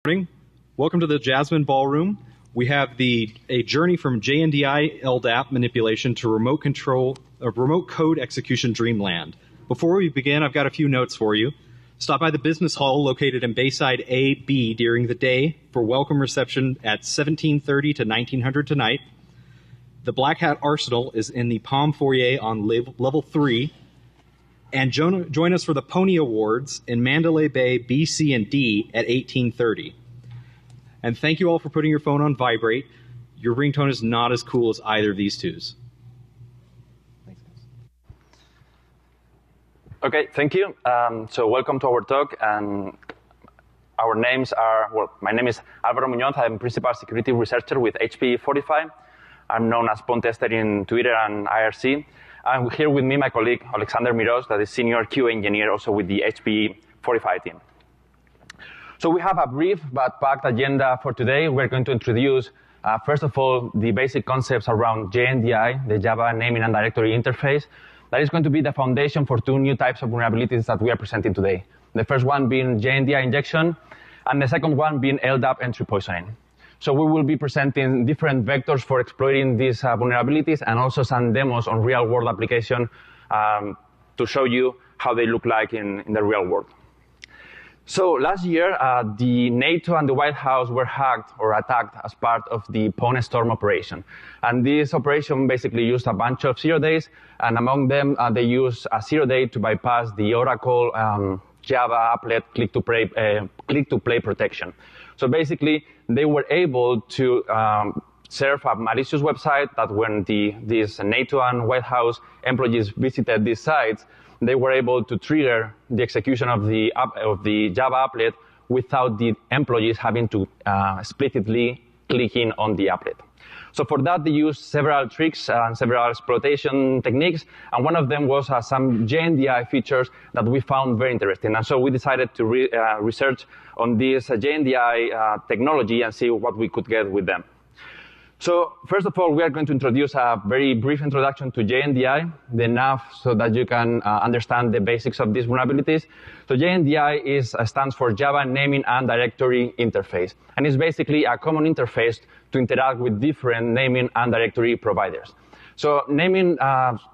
Morning. Welcome to the Jasmine Ballroom. We have a journey from JNDI LDAP manipulation to remote code execution dreamland. Before we begin, I've got a few notes for you. Stop by the business hall located in Bayside A-B during the day for welcome reception at 1730 to 1900 tonight. The Black Hat Arsenal is in the Palm Foyer on level 3. And join us for the Pony Awards in Mandalay Bay, B, C, and D at 1830. And thank you all for putting your phone on vibrate. Your ringtone is not as cool as either of these twos. Thanks, guys. Okay, thank you. So welcome to our talk. And our names are, well, my name is Álvaro Muñoz. I'm Principal Security Researcher with HP 45. I'm known as Pwn Tester in Twitter and IRC. I'm here with me, my colleague, Alexander Miros, that is Senior QA Engineer, also with the HP 45 team. So we have a brief but packed agenda for today. We're going to introduce, first of all, the basic concepts around JNDI, the Java Naming and Directory Interface. That is going to be the foundation for two new types of vulnerabilities that we are presenting today. The first one being JNDI injection, and the second one being LDAP entry poisoning. So we will be presenting different vectors for exploiting these vulnerabilities and also some demos on real-world application to show you how they look like in the real world. So last year, the NATO and the White House were hacked or attacked as part of the Pwn Storm operation. And this operation basically used a bunch of 0 days, and among them, they used a 0 day to bypass the Oracle Java applet click-to-play protection. So basically, they were able to serve a malicious website that when these NATO and White House employees visited these sites, they were able to trigger the execution of the Java applet without the employees having to explicitly click in on the applet. So for that, they used several tricks and several exploitation techniques, and one of them was some JNDI features that we found very interesting. And so we decided to research on this JNDI technology and see what we could get with them. So first of all, we are going to introduce a very brief introduction to JNDI, enough so that you can understand the basics of these vulnerabilities. So JNDI stands for Java Naming and Directory Interface, and it's basically a common interface to interact with different naming and directory providers. So naming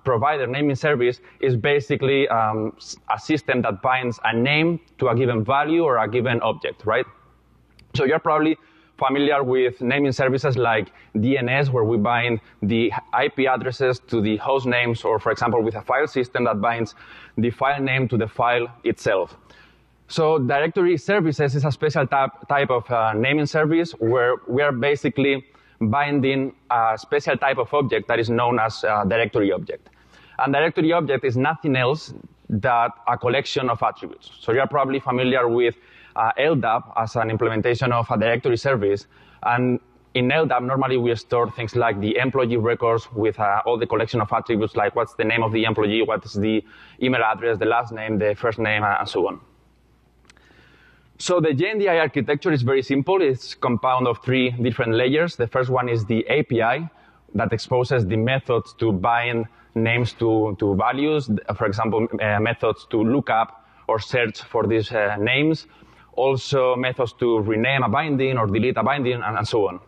provider, naming service is basically a system that binds a name to a given value or a given object, right? So you're probably familiar with naming services like DNS, where we bind the IP addresses to the host names, or for example, with a file system that binds the file name to the file itself. So directory services is a special type of naming service where we are basically binding a special type of object that is known as a directory object. And directory object is nothing else than a collection of attributes. So you're probably familiar with LDAP as an implementation of a directory service. And in LDAP, normally we store things like the employee records with all the collection of attributes, like what's the name of the employee, what's the email address, the last name, the first name, and so on. So the JNDI architecture is very simple. It's compound of 3 different layers. The first one is the API that exposes the methods to bind names to values. For example, methods to look up or search for these names. Also methods to rename a binding or delete a binding, and so on.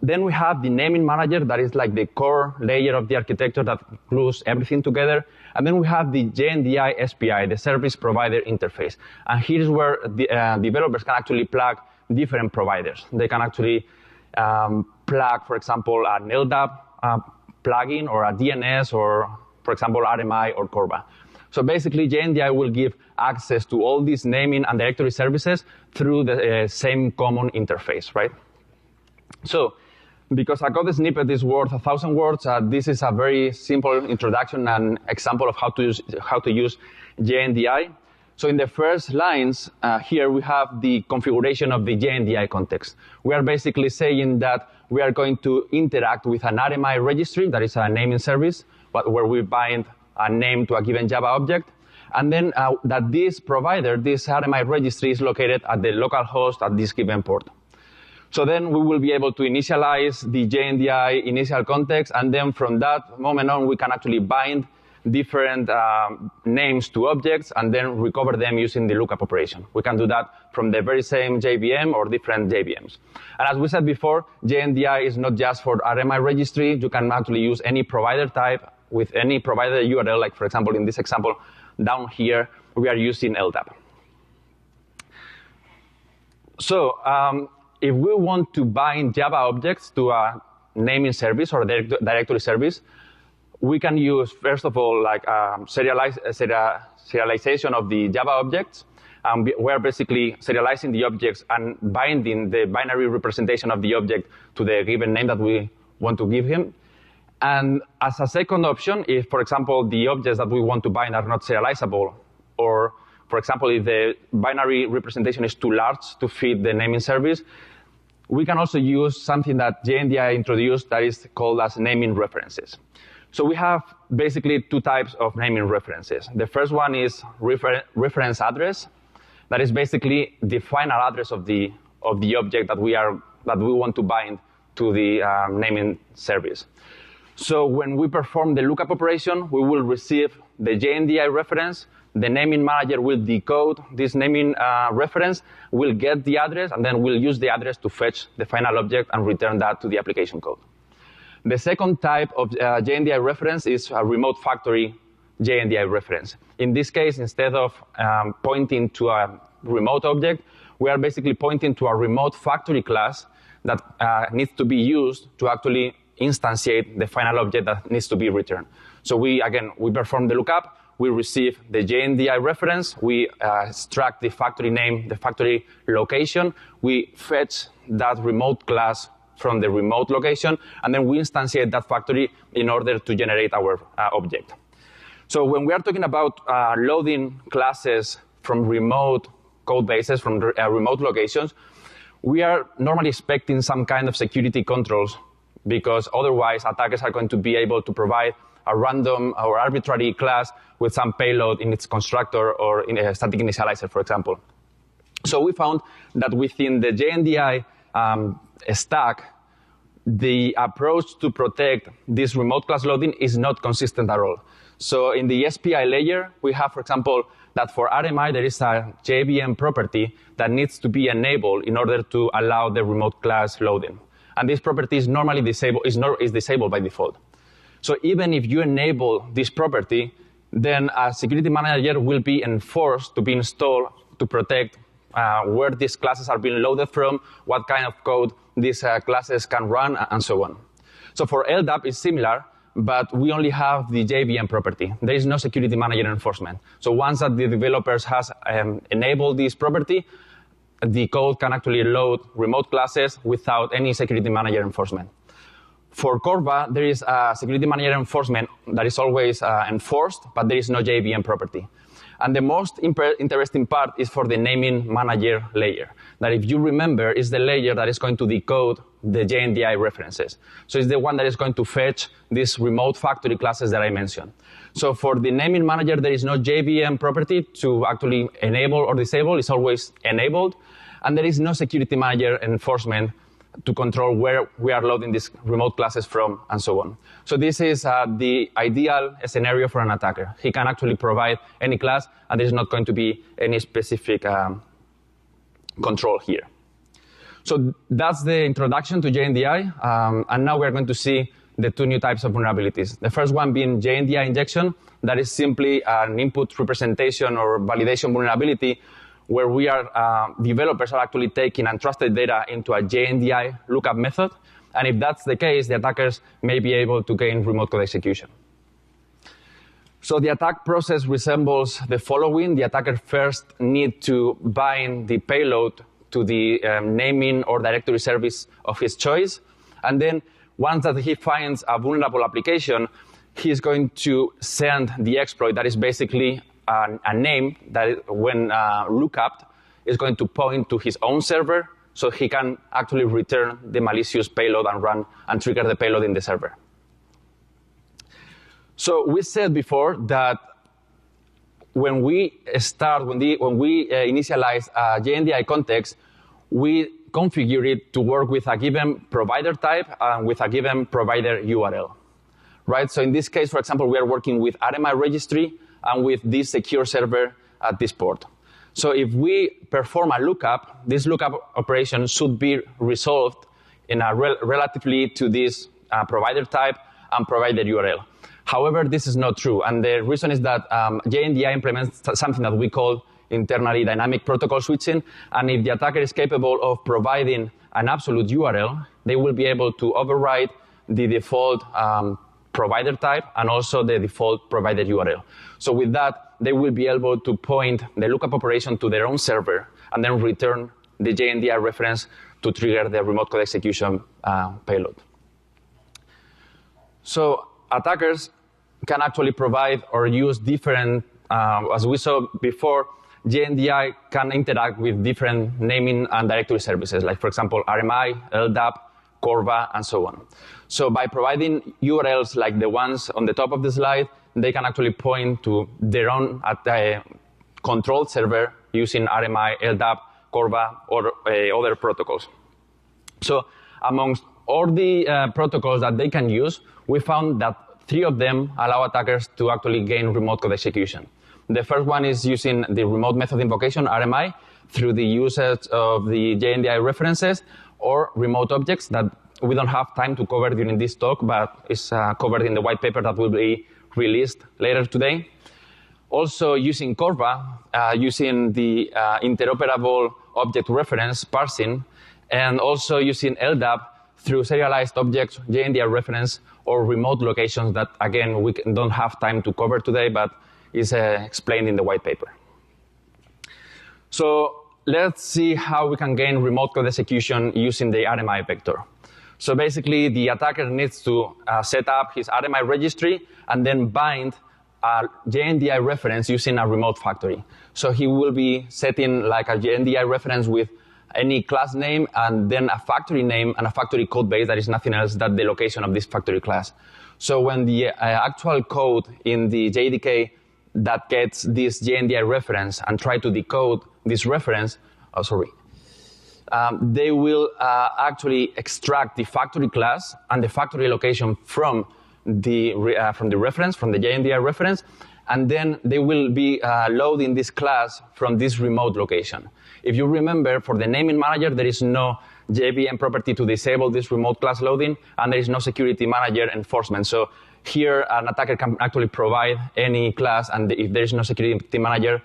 Then we have the naming manager that is like the core layer of the architecture that glues everything together. And then we have the JNDI SPI, the service provider interface. And here's where the developers can actually plug different providers. They can actually plug, for example, an LDAP plugin or a DNS or, for example, RMI or Corba. So basically, JNDI will give access to all these naming and directory services through the same common interface, right? So because a code snippet is worth 1,000 words, this is a very simple introduction and example of how to use JNDI. So in the first lines, here we have the configuration of the JNDI context. We are basically saying that we are going to interact with an RMI registry, that is a naming service, where we bind a name to a given Java object, and then that this provider, this RMI registry, is located at the local host at this given port. So then we will be able to initialize the JNDI initial context, and then from that moment on, we can actually bind different names to objects and then recover them using the lookup operation. We can do that from the very same JVM or different JVMs. And as we said before, JNDI is not just for RMI registry. You can actually use any provider type with any provider URL, like for example, in this example, down here, we are using LDAP. So if we want to bind Java objects to a naming service or a directory service, we can use, first of all, like serialization of the Java objects. We're basically serializing the objects and binding the binary representation of the object to the given name that we want to give him. And as a second option, if, for example, the objects that we want to bind are not serializable, or, for example, if the binary representation is too large to fit the naming service, we can also use something that JNDI introduced that is called as naming references. So we have basically two types of naming references. The first one is reference address. That is basically the final address of the object that we want to bind to the naming service. So when we perform the lookup operation, we will receive the JNDI reference. The naming manager will decode this naming reference, will get the address, and then we'll use the address to fetch the final object and return that to the application code. The second type of JNDI reference is a remote factory JNDI reference. In this case, instead of pointing to a remote object, we are basically pointing to a remote factory class that needs to be used to actually instantiate the final object that needs to be returned. So we perform the lookup, we receive the JNDI reference, we extract the factory name, the factory location, we fetch that remote class from the remote location, and then we instantiate that factory in order to generate our object. So when we are talking about loading classes from remote code bases, from remote locations, we are normally expecting some kind of security controls, because otherwise attackers are going to be able to provide a random or arbitrary class with some payload in its constructor or in a static initializer, for example. So we found that within the JNDI stack, the approach to protect this remote class loading is not consistent at all. So in the SPI layer, we have, for example, that for RMI, there is a JVM property that needs to be enabled in order to allow the remote class loading. And this property is normally disabled, is disabled by default. So even if you enable this property, then a security manager will be enforced to be installed to protect where these classes are being loaded from, what kind of code these classes can run, and so on. So for LDAP, it's similar, but we only have the JVM property. There is no security manager enforcement. So once that the developers has enabled this property, the code can actually load remote classes without any security manager enforcement. For Corva, there is a security manager enforcement that is always enforced, but there is no JVM property. And the most interesting part is for the naming manager layer. That, if you remember, is the layer that is going to decode the JNDI references. So it's the one that is going to fetch these remote factory classes that I mentioned. So for the naming manager, there is no JVM property to actually enable or disable. It's always enabled. And there is no security manager enforcement to control where we are loading these remote classes from, and so on. So this is the ideal scenario for an attacker. He can actually provide any class, and there's not going to be any specific control here. So that's the introduction to JNDI, and now we're going to see the two new types of vulnerabilities. The first one being JNDI injection. That is simply an input representation or validation vulnerability where we are, developers are actually taking untrusted data into a JNDI lookup method. And if that's the case, the attackers may be able to gain remote code execution. So the attack process resembles the following. The attacker first needs to bind the payload to the naming or directory service of his choice. And then once that he finds a vulnerable application, he's going to send the exploit that is basically a name that, when looked up, is going to point to his own server, so he can actually return the malicious payload and run and trigger the payload in the server. So we said before that when we initialize a JNDI context, we configure it to work with a given provider type and with a given provider URL. right? So in this case, for example, we are working with RMI registry and with this secure server at this port. So if we perform a lookup, this lookup operation should be resolved in a relatively to this provider type and provider URL. However, this is not true, and the reason is that JNDI implements something that we call internally dynamic protocol switching, and if the attacker is capable of providing an absolute URL, they will be able to override the default provider type and also the default provider URL. So with that, they will be able to point the lookup operation to their own server and then return the JNDI reference to trigger the remote code execution payload. So attackers can actually provide or use different, as we saw before, JNDI can interact with different naming and directory services, like, for example, RMI, LDAP, Corva, and so on. So by providing URLs like the ones on the top of the slide, they can actually point to their own controlled server using RMI, LDAP, Corva, or other protocols. So amongst all the protocols that they can use, we found that 3 of them allow attackers to actually gain remote code execution. The first one is using the remote method invocation, RMI, through the usage of the JNDI references or remote objects that we don't have time to cover during this talk, but is covered in the white paper that will be released later today. Also using Corva, using the interoperable object reference parsing, and also using LDAP through serialized objects, JNDI reference, or remote locations that, again, we don't have time to cover today, but is explained in the white paper. So let's see how we can gain remote code execution using the RMI vector. So basically, the attacker needs to set up his RMI registry and then bind a JNDI reference using a remote factory. So he will be setting like a JNDI reference with any class name and then a factory name and a factory code base that is nothing else than the location of this factory class. So when the actual code in the JDK that gets this JNDI reference and try to decode this reference, they will actually extract the factory class and the factory location from the reference, from the JNDI reference, and then they will be loading this class from this remote location. If you remember, for the naming manager, there is no JVM property to disable this remote class loading, and there is no security manager enforcement. So here, an attacker can actually provide any class, and if there is no security manager,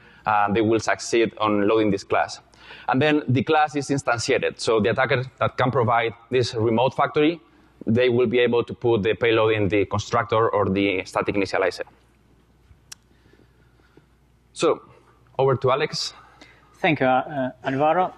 they will succeed on loading this class. And then the class is instantiated. So the attacker that can provide this remote factory, they will be able to put the payload in the constructor or the static initializer. So over to Alex. Thank you, Alvaro.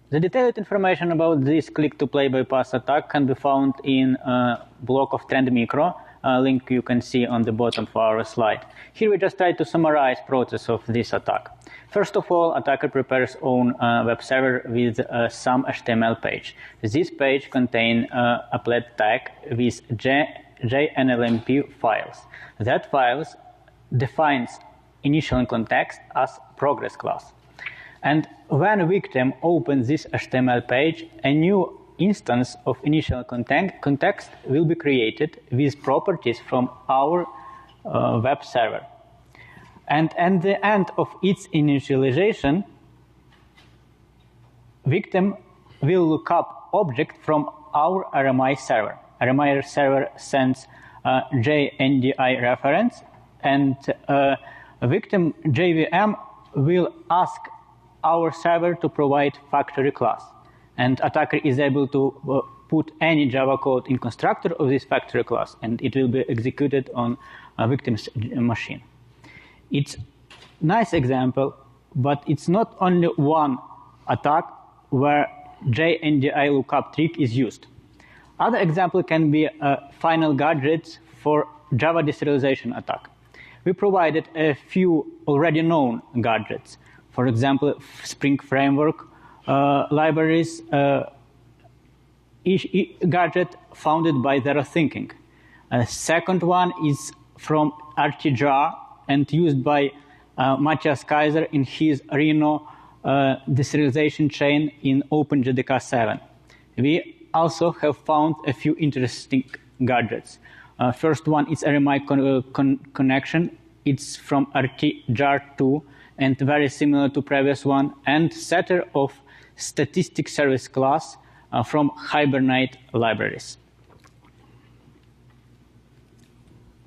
The detailed information about this click-to-play bypass attack can be found in a blog of Trend Micro, a link you can see on the bottom of our slide. Here we just try to summarize process of this attack. First of all, attacker prepares own web server with some HTML page. This page contains a applet tag with JNLMP files. That files defines initial context as progress class. And when a victim opens this HTML page, a new instance of initial context will be created with properties from our web server. And at the end of its initialization, victim will look up object from our RMI server. RMI server sends JNDI reference, and victim JVM will ask our server to provide factory class. And attacker is able to put any Java code in constructor of this factory class, and it will be executed on a victim's machine. It's a nice example, but it's not only one attack where JNDI lookup trick is used. Other example can be final gadgets for Java deserialization attack. We provided a few already known gadgets. For example, Spring Framework libraries, gadget founded by Zero Thinking. A second one is from RTJAR and used by Matthias Kaiser in his Rhino deserialization chain in OpenJDK 7. We also have found a few interesting gadgets. First one is RMI connection. It's from RT-jar2 and very similar to previous one, and setter of statistic service class from Hibernate libraries.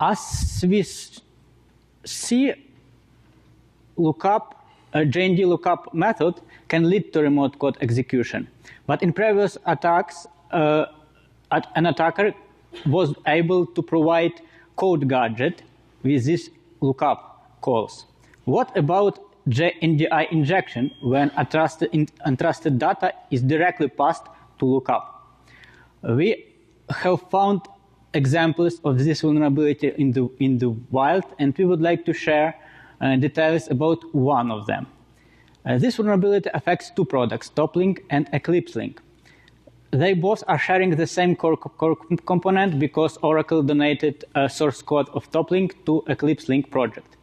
As we see, JNDI lookup method can lead to remote code execution. But in previous attacks, an attacker was able to provide code gadget with these lookup calls. What about JNDI injection when untrusted data is directly passed to lookup? We have found examples of this vulnerability in the wild, and we would like to share details about one of them. This vulnerability affects two products, TopLink and EclipseLink. They both are sharing the same core component because Oracle donated source code of TopLink to EclipseLink project.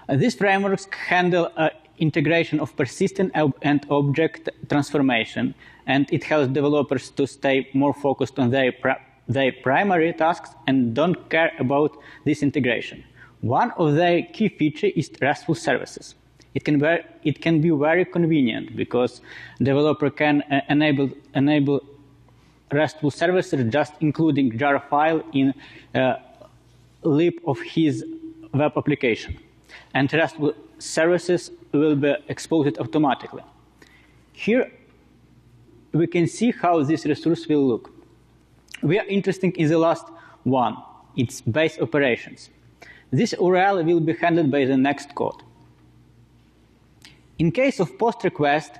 These frameworks handle integration of persistent and object transformation, and it helps developers to stay more focused on their primary tasks and don't care about this integration. One of their key features is RESTful services. It can be very convenient because developer can enable RESTful services just including jar file in lib of his web application. And RESTful services will be exposed automatically. Here we can see how this resource will look. We are interested in the last one, its base operations. This URL will be handled by the next code. In case of post request,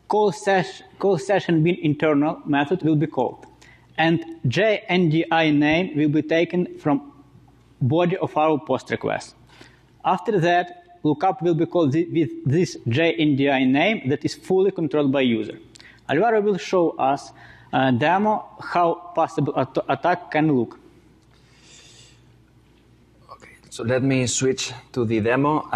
call session bin internal method will be called, and JNDI name will be taken from body of our post request. After that, lookup will be called with this JNDI name that is fully controlled by user. Alvaro will show us a demo how possible attack can look. Okay, so let me switch to the demo.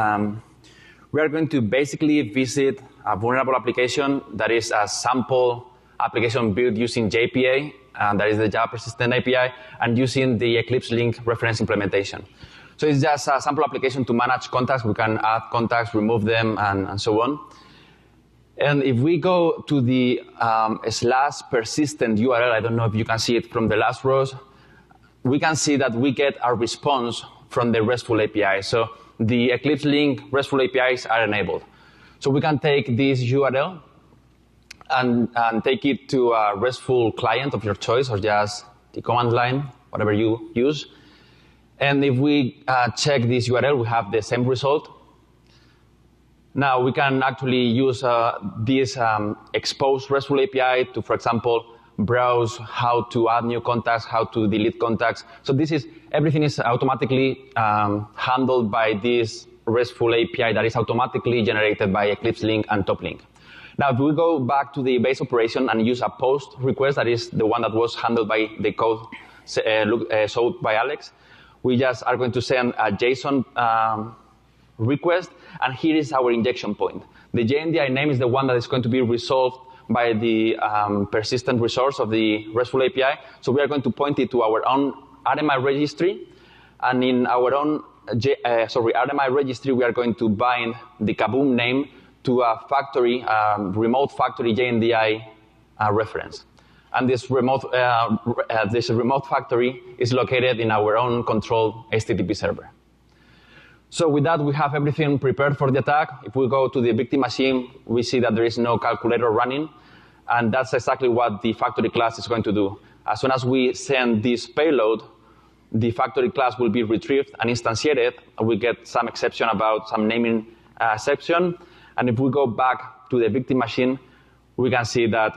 We are going to basically visit a vulnerable application that is a sample application built using JPA, and that is the Java Persistent API, and using the EclipseLink reference implementation. So it's just a sample application to manage contacts. We can add contacts, remove them, and so on. And if we go to the /persistent URL, I don't know if you can see it from the last rows, we can see that we get our response from the RESTful API. So the EclipseLink RESTful APIs are enabled. So we can take this URL and take it to a RESTful client of your choice, or just the command line, whatever you use. And if we check this URL, we have the same result. Now we can actually use this exposed RESTful API to, for example, browse how to add new contacts, how to delete contacts. So everything is automatically handled by this RESTful API that is automatically generated by EclipseLink and TopLink. Now, if we go back to the base operation and use a post request, that is the one that was handled by the code showed by Alex, we just are going to send a JSON request, and here is our injection point. The JNDI name is the one that is going to be resolved by the persistent resource of the RESTful API. So we are going to point it to our own RMI registry, and in our own RMI registry, we are going to bind the Kaboom name to a factory, remote factory JNDI reference. And this remote factory is located in our own controlled HTTP server. So with that, we have everything prepared for the attack. If we go to the victim machine, we see that there is no calculator running. And that's exactly what the factory class is going to do. As soon as we send this payload, the factory class will be retrieved and instantiated. We get some exception about some naming exception. And if we go back to the victim machine, we can see that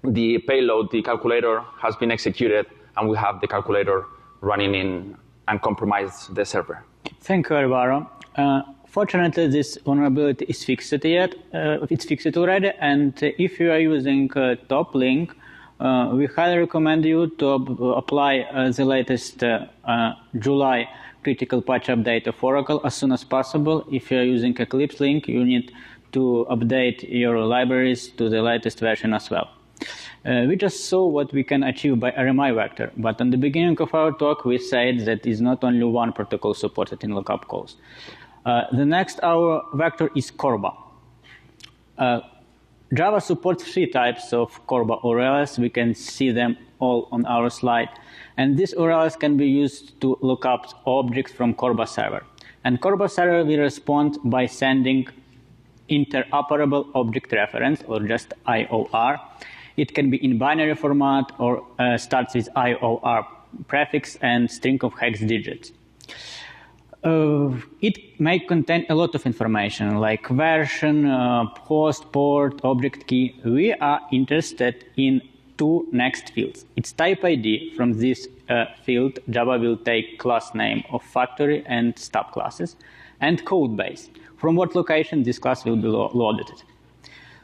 the payload, the calculator, has been executed, and we have the calculator running in and compromised the server. Thank you, Alvaro. Fortunately, this vulnerability is fixed yet. It's fixed already, and if you are using TopLink, we highly recommend you to apply the latest July critical patch update of Oracle as soon as possible. If you are using EclipseLink, you need to update your libraries to the latest version as well. We just saw what we can achieve by RMI vector, but in the beginning of our talk, we said that is not only one protocol supported in lookup calls. The next our vector is Corba. Java supports 3 types of Corba URLs. We can see them all on our slide. And these URLs can be used to look up objects from Corba server. And Corba server will respond by sending interoperable object reference, or just IOR. It can be in binary format or starts with IOR prefix and string of hex digits. It may contain a lot of information like version, host, port, object key. We are interested in 2 next fields. It's type ID. From this field, Java will take class name of factory and stub classes, and code base. From what location this class will be loaded.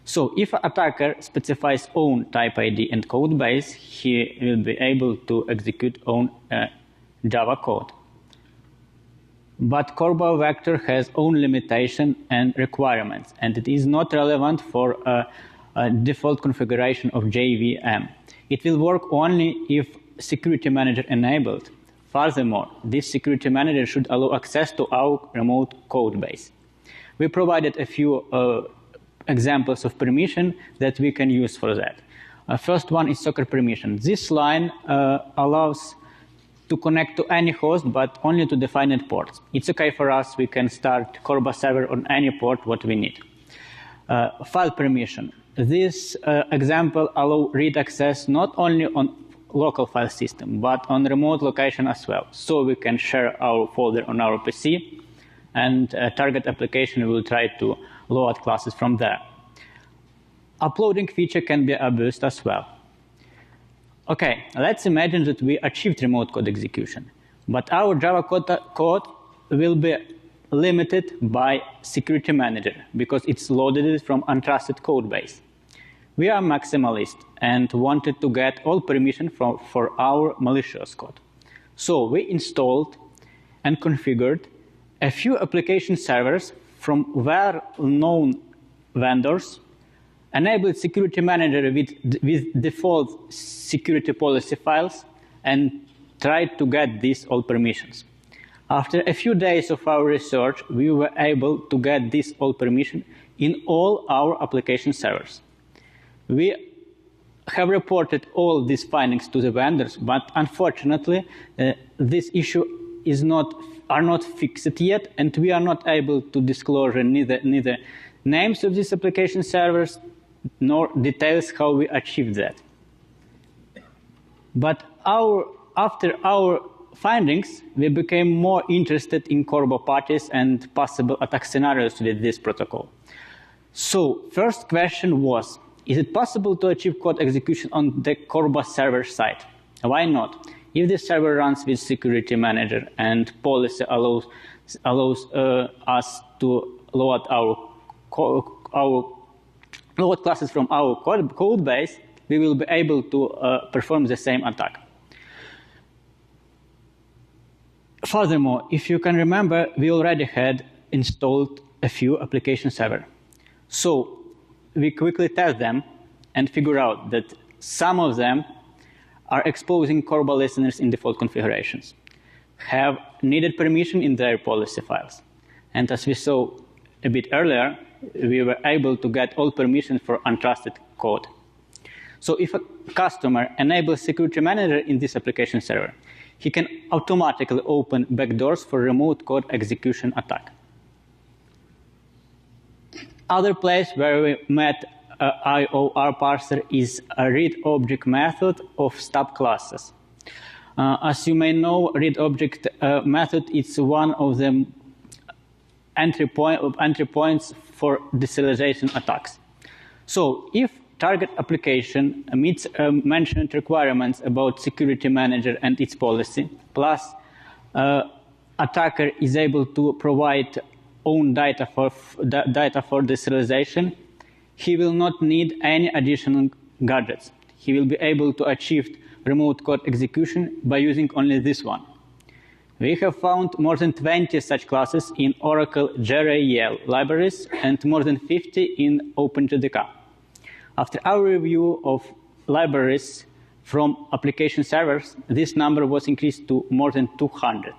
So if an attacker specifies own type ID and code base, he will be able to execute own Java code. But Corba vector has own limitation and requirements, and it is not relevant for a default configuration of JVM. It will work only if security manager enabled. Furthermore, this security manager should allow access to our remote code base. We provided a few examples of permission that we can use for that. First one is soccer permission. This line allows to connect to any host, but only to defined ports. It's okay for us. We can start Corba server on any port what we need. File permission. This example allows read access not only on local file system, but on remote location as well. So we can share our folder on our PC, and a target application will try to load classes from there. Uploading feature can be abused as well. Okay, let's imagine that we achieved remote code execution, but our Java code will be limited by security manager because it's loaded from untrusted code base. We are maximalist and wanted to get all permission for our malicious code. So we installed and configured a few application servers from well-known vendors, enabled security manager with default security policy files, and tried to get these all permissions. After a few days of our research, we were able to get this all permission in all our application servers. We have reported all these findings to the vendors, but unfortunately, this issue are not fixed yet, and we are not able to disclose neither names of these application servers nor details how we achieved that. But after our findings, we became more interested in Corba parties and possible attack scenarios with this protocol. So first question was, is it possible to achieve code execution on the Corba server side? Why not? If the server runs with security manager and policy allows us to load load classes from our code base, we will be able to perform the same attack. Furthermore, if you can remember, we already had installed a few application servers. So we quickly test them and figure out that some of them are exposing Corba listeners in default configurations, have needed permission in their policy files. And as we saw a bit earlier, we were able to get all permissions for untrusted code. So if a customer enables security manager in this application server, he can automatically open backdoors for remote code execution attack. Other place where we met IOR parser is a read object method of stub classes. As you may know, read object method is one of the entry points for deserialization attacks. So if target application meets mentioned requirements about security manager and its policy, plus attacker is able to provide own data for deserialization, he will not need any additional gadgets. He will be able to achieve remote code execution by using only this one. We have found more than 20 such classes in Oracle JREL libraries and more than 50 in OpenJDK. After our review of libraries from application servers, this number was increased to more than 200.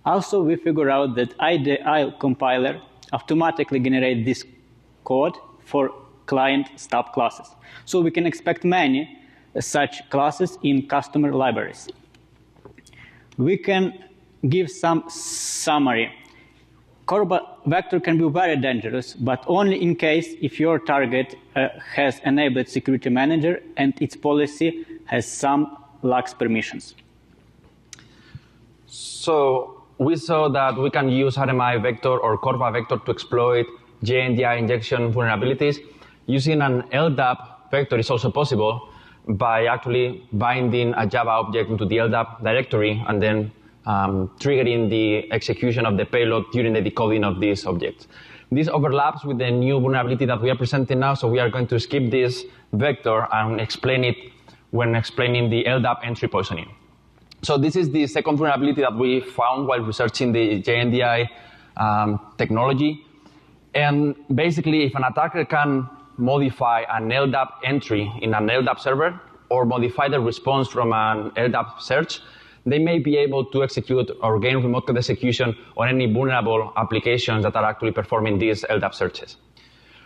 Also, we figured out that LDAP compiler automatically generates this code for client stub classes. So we can expect many such classes in customer libraries. We can give some summary. Core vector can be very dangerous, but only in case if your target has enabled security manager and its policy has some lax permissions. So we saw that we can use RMI vector or Corva vector to exploit JNDI injection vulnerabilities. Using an LDAP vector is also possible by actually binding a Java object into the LDAP directory and then triggering the execution of the payload during the decoding of this object. This overlaps with the new vulnerability that we are presenting now, so we are going to skip this vector and explain it when explaining the LDAP entry poisoning. So this is the second vulnerability that we found while researching the JNDI technology. And basically, if an attacker can modify an LDAP entry in an LDAP server or modify the response from an LDAP search, they may be able to execute or gain remote code execution on any vulnerable applications that are actually performing these LDAP searches.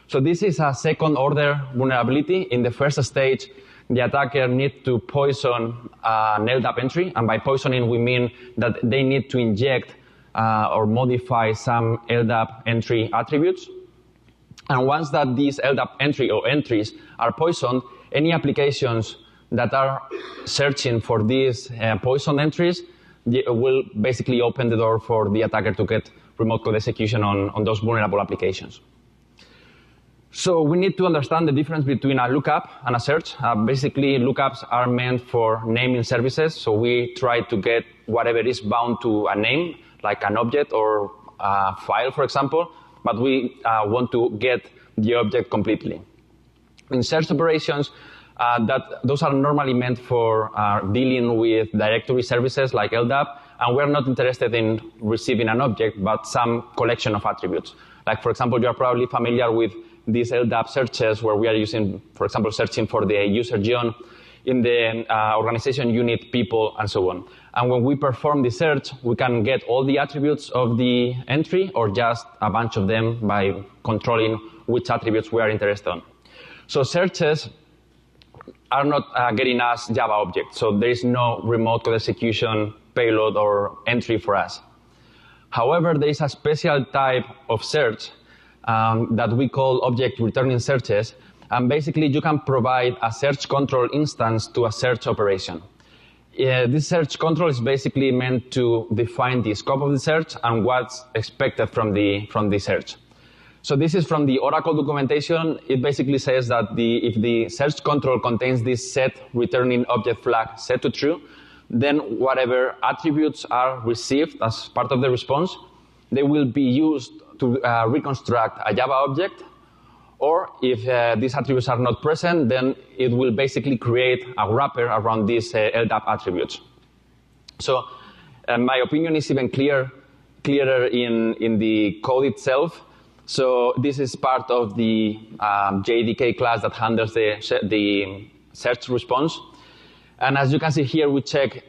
So this is a second-order vulnerability. In the first stage, the attacker needs to poison an LDAP entry, and by poisoning we mean that they need to inject or modify some LDAP entry attributes. And once that these LDAP entry or entries are poisoned, any applications that are searching for these poison entries will basically open the door for the attacker to get remote code execution on those vulnerable applications. So we need to understand the difference between a lookup and a search. Basically, lookups are meant for naming services. So we try to get whatever is bound to a name, like an object or a file, for example, but we want to get the object completely. In search operations, those are normally meant for dealing with directory services like LDAP, and we're not interested in receiving an object, but some collection of attributes. Like, for example, you're probably familiar with these LDAP searches where we are using, for example, searching for the user John in the organization unit people and so on. And when we perform the search, we can get all the attributes of the entry or just a bunch of them by controlling which attributes we are interested in. So searches are not getting us Java objects, so there is no remote code execution payload or entry for us. However, there is a special type of search that we call object returning searches, and basically you can provide a search control instance to a search operation. This search control is basically meant to define the scope of the search and what's expected from the search. So this is from the Oracle documentation. It basically says that if the search control contains this set returning object flag set to true, then whatever attributes are received as part of the response, they will be used to reconstruct a Java object. Or if these attributes are not present, then it will basically create a wrapper around these LDAP attributes. So my opinion is even clearer in the code itself. So this is part of the JDK class that handles the search response. And as you can see here, we check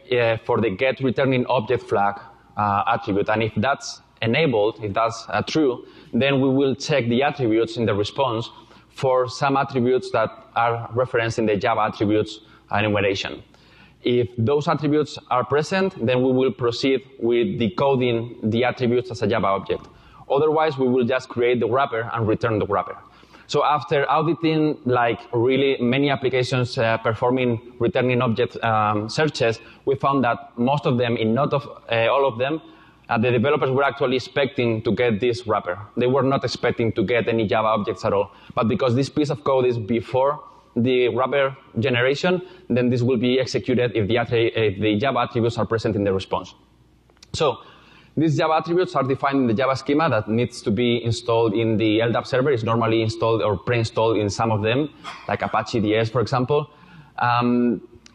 for the get returning object flag attribute. And if that's enabled, if that's true, then we will check the attributes in the response for some attributes that are referenced in the Java attributes enumeration. If those attributes are present, then we will proceed with decoding the attributes as a Java object. Otherwise, we will just create the wrapper and return the wrapper. So after auditing like really many applications performing returning object searches, we found that most of them, in not all of them, the developers were actually expecting to get this wrapper. They were not expecting to get any Java objects at all. But because this piece of code is before the wrapper generation, then this will be executed if the Java attributes are present in the response. So these Java attributes are defined in the Java schema that needs to be installed in the LDAP server. It's normally installed or pre-installed in some of them, like Apache DS, for example.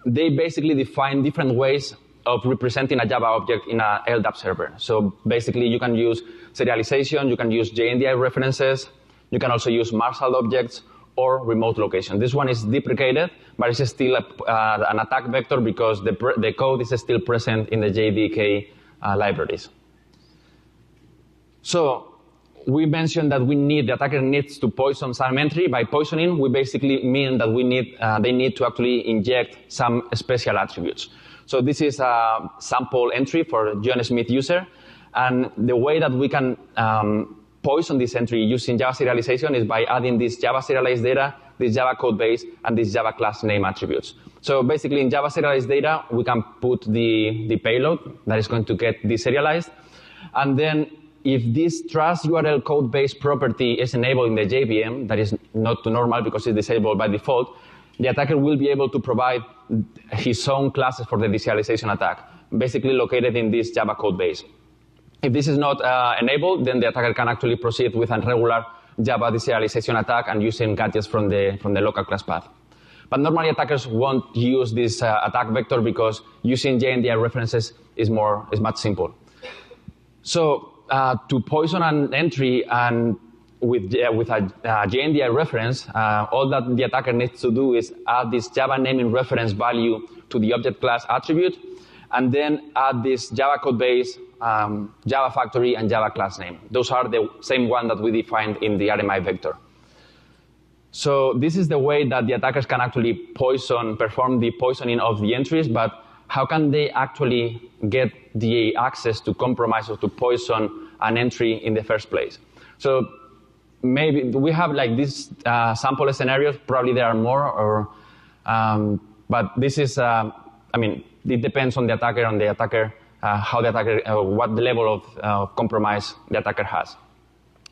They basically define different ways of representing a Java object in a LDAP server. So basically, you can use serialization, you can use JNDI references, you can also use marshaled objects, or remote location. This one is deprecated, but it's still an attack vector because the code is still present in the JDK libraries. So we mentioned that the attacker needs to poison some entry. By poisoning, we basically mean that they need to actually inject some special attributes. So this is a sample entry for John Smith user. And the way that we can poison this entry using Java serialization is by adding this Java serialized data, this Java code base, and this Java class name attributes. So basically in Java serialized data, we can put the payload that is going to get deserialized. And then if this trust URL code base property is enabled in the JVM, that is not too normal because it's disabled by default, the attacker will be able to provide his own classes for the deserialization attack, basically located in this Java code base. If this is not enabled, then the attacker can actually proceed with a regular Java deserialization attack and using gadgets from the local class path. But normally attackers won't use this attack vector because using JNDI references is much simple. So to poison an entry and with a JNDI reference, all that the attacker needs to do is add this Java naming reference value to the object class attribute, and then add this Java code base, Java factory, and Java class name. Those are the same one that we defined in the RMI vector. So this is the way that the attackers can actually perform the poisoning of the entries, but how can they actually get the access to compromise or to poison an entry in the first place? So maybe we have like these sample scenarios, probably there are more, but this is, it depends on the attacker, how the attacker, what the level of compromise the attacker has.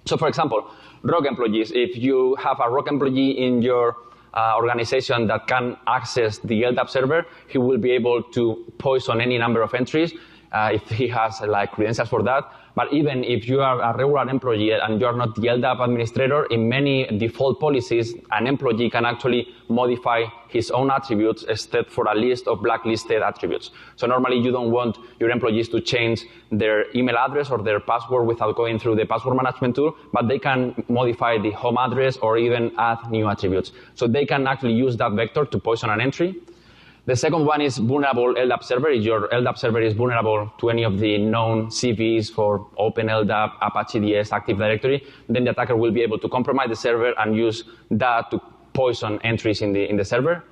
So for example, rogue employees, if you have a rogue employee in your organization that can access the LDAP server, he will be able to poison any number of entries if he has like credentials for that. But even if you are a regular employee and you are not the LDAP administrator, in many default policies, an employee can actually modify his own attributes except for a list of blacklisted attributes. So normally you don't want your employees to change their email address or their password without going through the password management tool, but they can modify the home address or even add new attributes. So they can actually use that vector to poison an entry. The second one is vulnerable LDAP server. If your LDAP server is vulnerable to any of the known CVEs for OpenLDAP, Apache DS, Active Directory, then the attacker will be able to compromise the server and use that to poison entries in the server.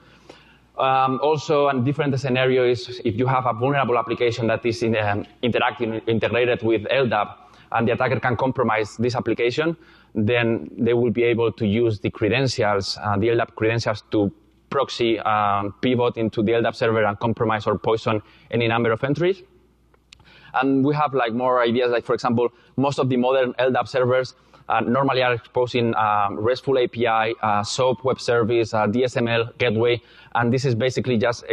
Also, a different scenario is if you have a vulnerable application that is integrated with LDAP, and the attacker can compromise this application, then they will be able to use the credentials, the LDAP credentials, to proxy pivot into the LDAP server and compromise or poison any number of entries. And we have like more ideas, like for example, most of the modern LDAP servers normally are exposing RESTful API, SOAP web service, DSML gateway, and this is basically just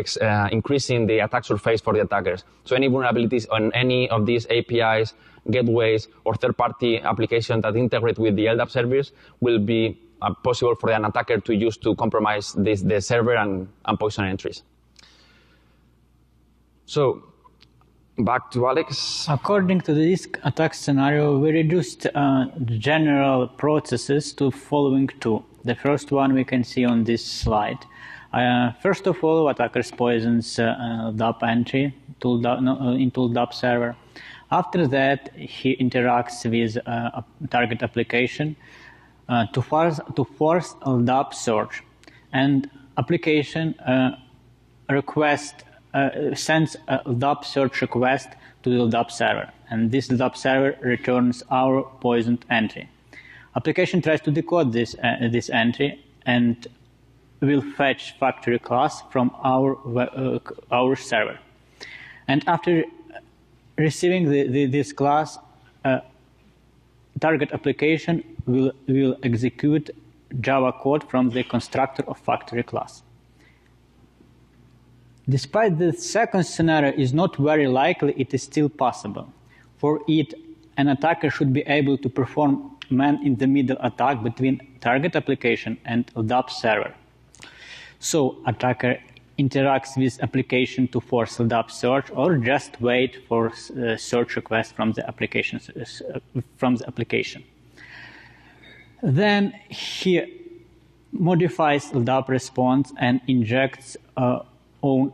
increasing the attack surface for the attackers. So any vulnerabilities on any of these APIs, gateways, or third-party applications that integrate with the LDAP service will be possible for an attacker to use to compromise the server and poison entries. So back to Alex. According to this attack scenario, we reduced general processes to following two. The first one we can see on this slide. First of all, attackers poisons LDAP entry into LDAP server. After that, he interacts with a target application to force LDAP search, and application sends a LDAP search request to the LDAP server, and this LDAP server returns our poisoned entry. Application tries to decode this entry and will fetch factory class from our server. And after receiving this class, target application will execute Java code from the constructor of factory class. Despite the second scenario is not very likely, it is still possible. For it, an attacker should be able to perform man-in-the-middle attack between target application and LDAP server. So attacker interacts with application to force LDAP search, or just wait for search request from the application. Then he modifies LDAP response and injects own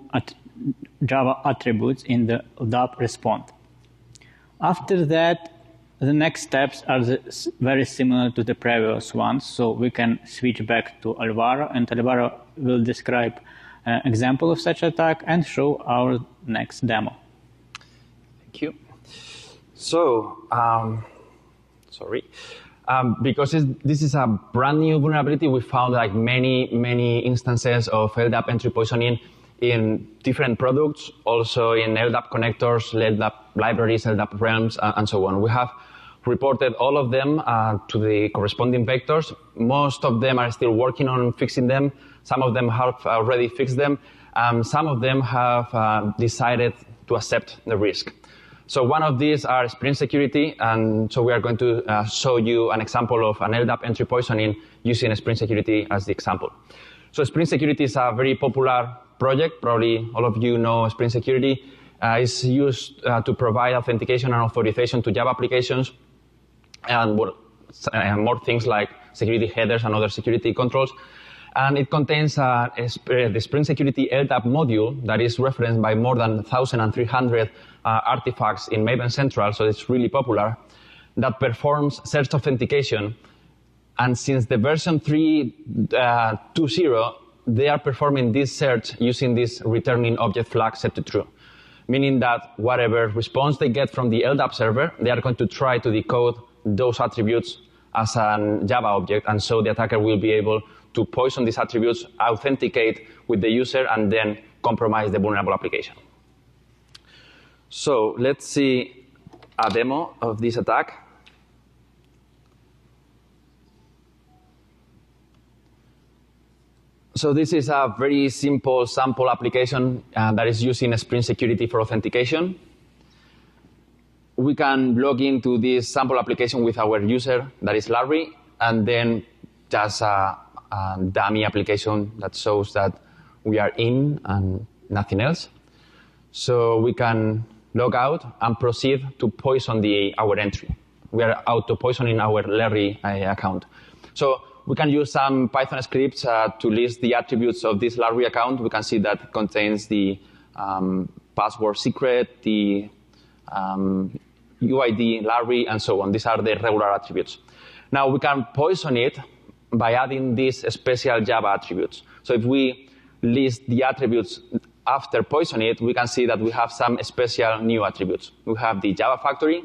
Java attributes in the LDAP response. After that, the next steps are very similar to the previous ones, so we can switch back to Alvaro, and Alvaro will describe an example of such attack and show our next demo. Thank you. So, because this is a brand new vulnerability, we found like many instances of LDAP entry poisoning in different products, also in LDAP connectors, LDAP libraries, LDAP realms, and so on. We have reported all of them to the corresponding vectors. Most of them are still working on fixing them. Some of them have already fixed them. Some of them have decided to accept the risk. So one of these are Spring Security, and so we are going to show you an example of an LDAP entry poisoning using Spring Security as the example. So Spring Security is a very popular project. Probably all of you know Spring Security. It's used to provide authentication and authorization to Java applications and more things like security headers and other security controls. And it contains the Spring Security LDAP module that is referenced by more than 1,300 artifacts in Maven Central, so it's really popular, that performs search authentication. And since the version 3.2.0, they are performing this search using this returning object flag set to true, meaning that whatever response they get from the LDAP server, they are going to try to decode those attributes as a Java object, and so the attacker will be able to poison these attributes, authenticate with the user, and then compromise the vulnerable application. So let's see a demo of this attack. So this is a very simple sample application that is using Spring Security for authentication. We can log into this sample application with our user, that is Larry, and then just a dummy application that shows that we are in and nothing else. So we can log out and proceed to poison our entry. We are auto-poisoning our Larry account. So we can use some Python scripts to list the attributes of this Larry account. We can see that it contains the password secret, the UID Larry, and so on. These are the regular attributes. Now we can poison it by adding these special Java attributes. So if we list the attributes after poisoning it, we can see that we have some special new attributes. We have the Java factory.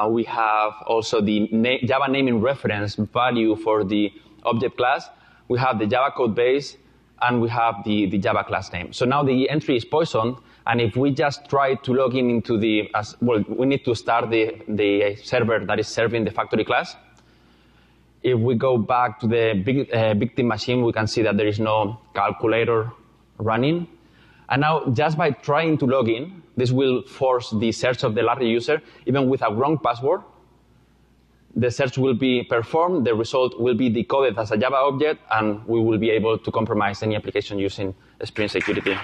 We have also the Java naming reference value for the object class. We have the Java code base, and we have the Java class name. So now the entry is poisoned, and if we just try to log in into we need to start the server that is serving the factory class. If we go back to the victim machine, we can see that there is no calculator running. And now, just by trying to log in, this will force the search of the Larry user. Even with a wrong password, the search will be performed, the result will be decoded as a Java object, and we will be able to compromise any application using Spring Security.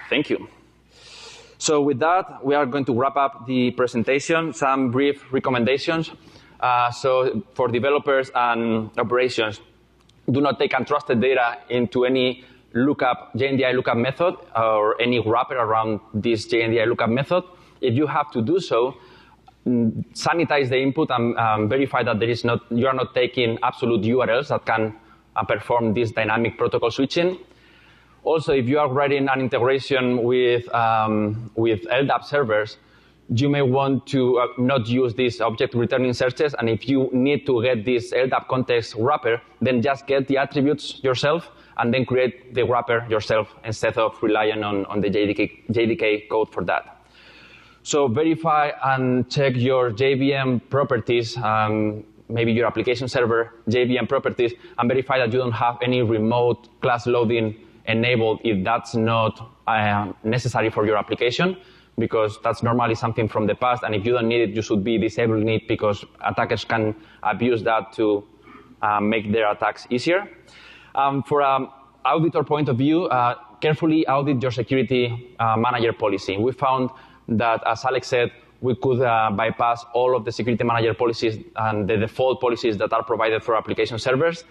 Thank you. So with that, we are going to wrap up the presentation. Some brief recommendations. So for developers and operations, do not take untrusted data into any JNDI lookup method or any wrapper around this JNDI lookup method. If you have to do so, sanitize the input and verify that you are not taking absolute URLs that can perform this dynamic protocol switching. Also, if you are writing an integration with LDAP servers, you may want to not use these object returning searches, and if you need to get this LDAP context wrapper, then just get the attributes yourself and then create the wrapper yourself instead of relying on the JDK code for that. So verify and check your JVM properties, maybe your application server JVM properties, and verify that you don't have any remote class loading enabled if that's not necessary for your application, because that's normally something from the past, and if you don't need it, you should be disabling it because attackers can abuse that to make their attacks easier. For an auditor point of view, carefully audit your security manager policy. We found that, as Alex said, we could bypass all of the security manager policies and the default policies that are provided for application servers.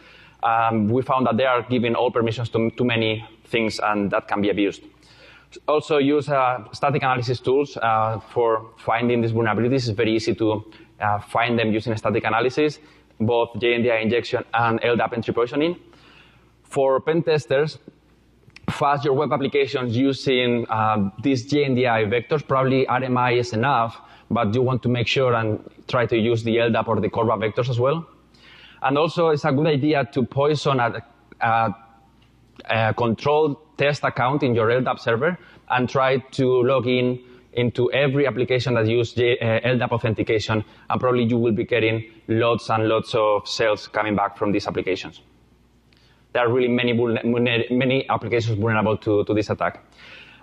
We found that they are giving all permissions to too many things, and that can be abused. Also use static analysis tools for finding these vulnerabilities. It's very easy to find them using static analysis, both JNDI injection and LDAP entry poisoning. For pen testers, fast your web applications using these JNDI vectors. Probably RMI is enough, but you want to make sure and try to use the LDAP or the Corva vectors as well. And also, it's a good idea to poison a controlled test account in your LDAP server and try to log in into every application that uses LDAP authentication, and probably you will be getting lots and lots of sales coming back from these applications. There are really many applications vulnerable to this attack.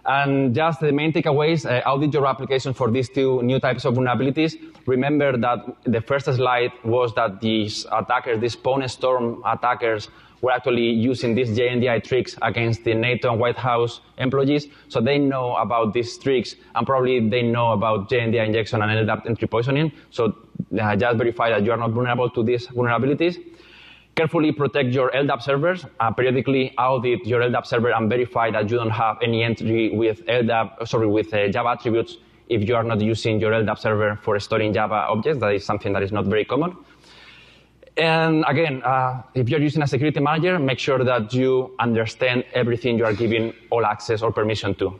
And just the main takeaways, audit your application for these two new types of vulnerabilities. Remember that the first slide was that these attackers, these Pwn Storm attackers, were actually using these JNDI tricks against the NATO and White House employees. So they know about these tricks, and probably they know about JNDI injection and LDAP entry poisoning. So just verify that you are not vulnerable to these vulnerabilities. Carefully protect your LDAP servers. Periodically audit your LDAP server and verify that you don't have any entry with Java attributes if you are not using your LDAP server for storing Java objects. That is something that is not very common. And again, if you're using a security manager, make sure that you understand everything you are giving all access or permission to.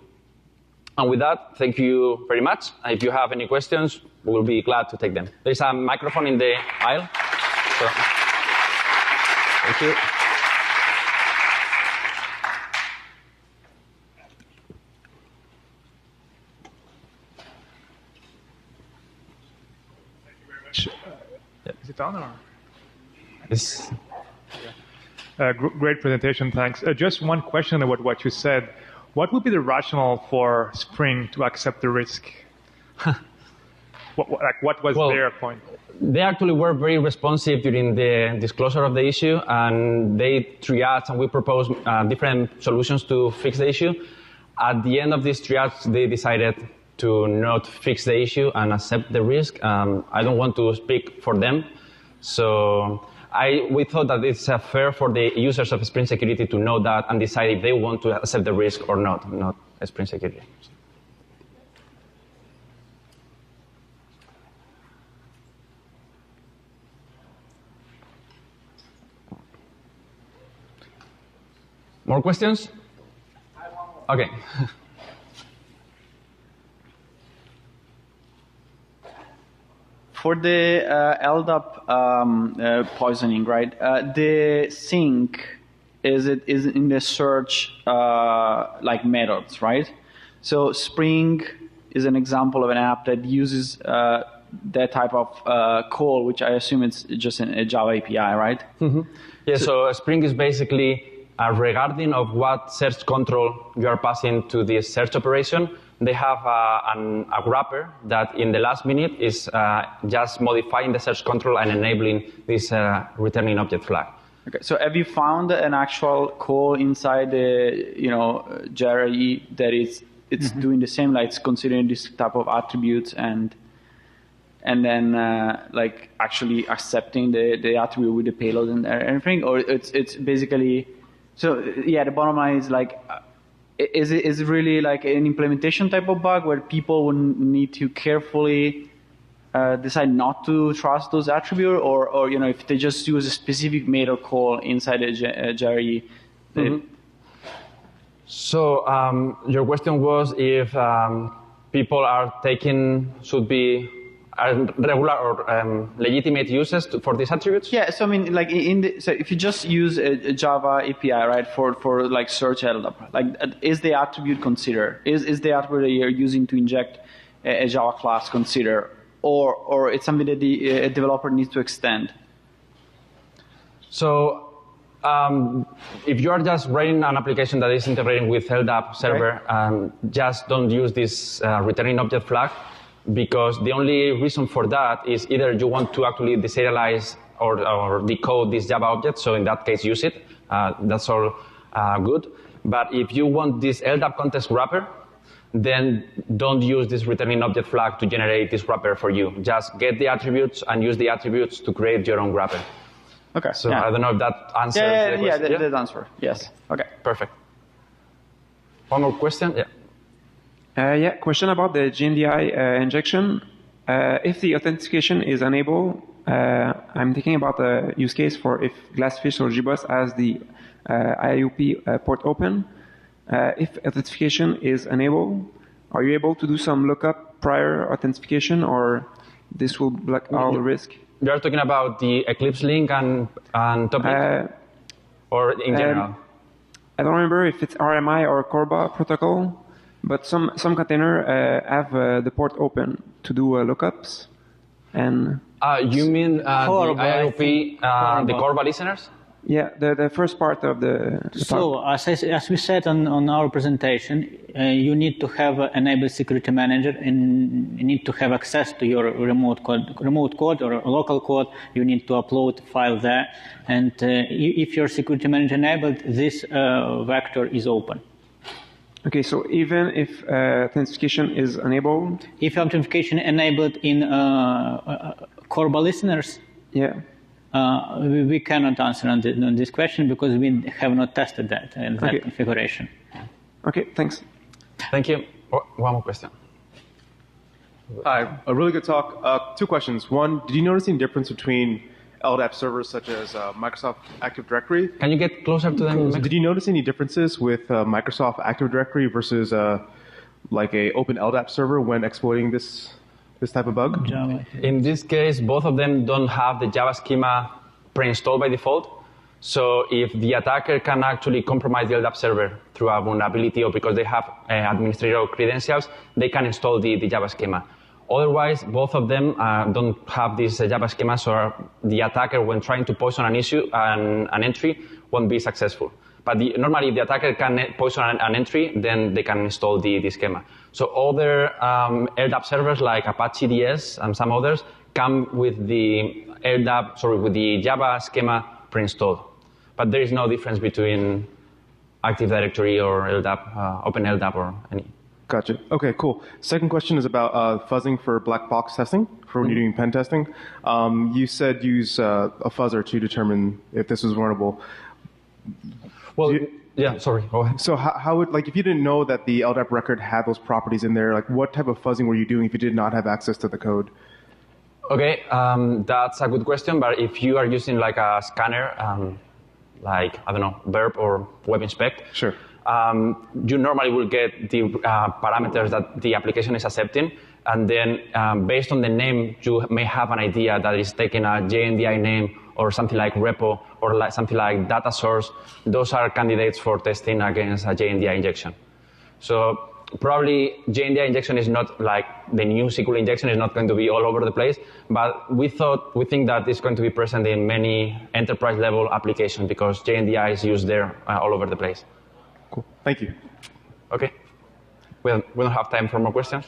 And with that, thank you very much. If you have any questions, we will be glad to take them. There's a microphone in the aisle. So, thank you. Is it on or? Yes. Great presentation, thanks. Just one question about what you said. What would be the rationale for Spring to accept the risk? What was their point? They actually were very responsive during the disclosure of the issue, and they triaged, and we proposed different solutions to fix the issue. At the end of this triage, they decided to not fix the issue and accept the risk. I don't want to speak for them, so we thought that it's fair for the users of Spring Security to know that and decide if they want to accept the risk or not Spring Security. More questions? Okay. For the LDAP poisoning, right? The sync is in the search methods, right? So Spring is an example of an app that uses that type of call, which I assume it's just a Java API, right? Mm-hmm. Yeah. So Spring is basically regarding of what search control you are passing to this search operation. They have a wrapper that in the last minute is just modifying the search control and enabling this returning object flag. Okay, so have you found an actual call inside the JRE that it's mm-hmm. doing the same, like it's considering this type of attributes and then actually accepting the attribute with the payload and everything, or it's basically the bottom line is is it really like an implementation type of bug where people would need to carefully decide not to trust those attributes, or if they just use a specific method call inside a JRE? Mm-hmm. So your question was if people should be regular or legitimate users for these attributes? Yeah, so I mean, so if you just use a Java API, right, for search LDAP, is the attribute considered? Is the attribute that you're using to inject a Java class considered, or it's something that the developer needs to extend? So if you are just writing an application that is integrating with LDAP server, right, just don't use this returning object flag. Because the only reason for that is either you want to actually deserialize or decode this Java object, so in that case use it. That's all good. But if you want this LDAP context wrapper, then don't use this returning object flag to generate this wrapper for you. Just get the attributes and use the attributes to create your own wrapper. Okay. So I don't know if that answers the question. Yeah, that answer. Yes. Okay. Perfect. One more question? Yeah, question about the JNDI injection. If the authentication is enabled, I'm thinking about the use case for if Glassfish or GBus has the IOP port open. If authentication is enabled, are you able to do some lookup prior authentication, or this will block all the risk? You are talking about the Eclipse link and top link? Or in general? I don't remember if it's RMI or Corba protocol, but some container have the port open to do lookups. And you mean the Corba, IOP, the Corba listeners? yeah, the first part of the So, talk. as we said on our presentation, you need to have enabled security manager and you need to have access to your remote code or local code. You need to upload file there. And if your security manager enabled, this vector is open. Okay, so even if authentication is enabled? If authentication enabled in Corba listeners, Yeah. We cannot answer on this question because we have not tested that configuration. Okay, thanks. Thank you. One more question. Hi, a really good talk. Two questions. One, did you notice any difference between LDAP servers such as Microsoft Active Directory? Can you get closer to them? Did you notice any differences with Microsoft Active Directory versus like a open LDAP server when exploiting this type of bug? In this case, both of them don't have the Java schema pre-installed by default. So if the attacker can actually compromise the LDAP server through a vulnerability or because they have administrator credentials, they can install the Java schema. Otherwise, both of them don't have this Java schema, so the attacker, when trying to poison an issue, an entry, won't be successful. But normally, if the attacker can poison an entry, then they can install the schema. So other LDAP servers like Apache DS and some others come with the with the Java schema pre-installed. But there is no difference between Active Directory or LDAP, Open LDAP or any. Gotcha. Okay, cool. Second question is about fuzzing for black box testing, for when you're doing pen testing. You said use a fuzzer to determine if this was vulnerable. Well, yeah, sorry, go ahead. So how would, like, if you didn't know that the LDAP record had those properties in there, like, what type of fuzzing were you doing if you did not have access to the code? Okay, that's a good question, but if you are using like a scanner, like, I don't know, Burp or Web Inspect, sure. You normally will get the parameters that the application is accepting, and then based on the name, you may have an idea that it's taking a JNDI name or something like repo or like something like data source. Those are candidates for testing against a JNDI injection. So probably JNDI injection is not like the new SQL injection is not going to be all over the place, but we think that it's going to be present in many enterprise level applications because JNDI is used there all over the place. Cool. Thank you. Okay. We don't have time for more questions.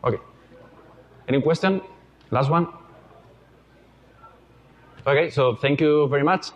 Okay. Any question? Last one? Okay, so thank you very much.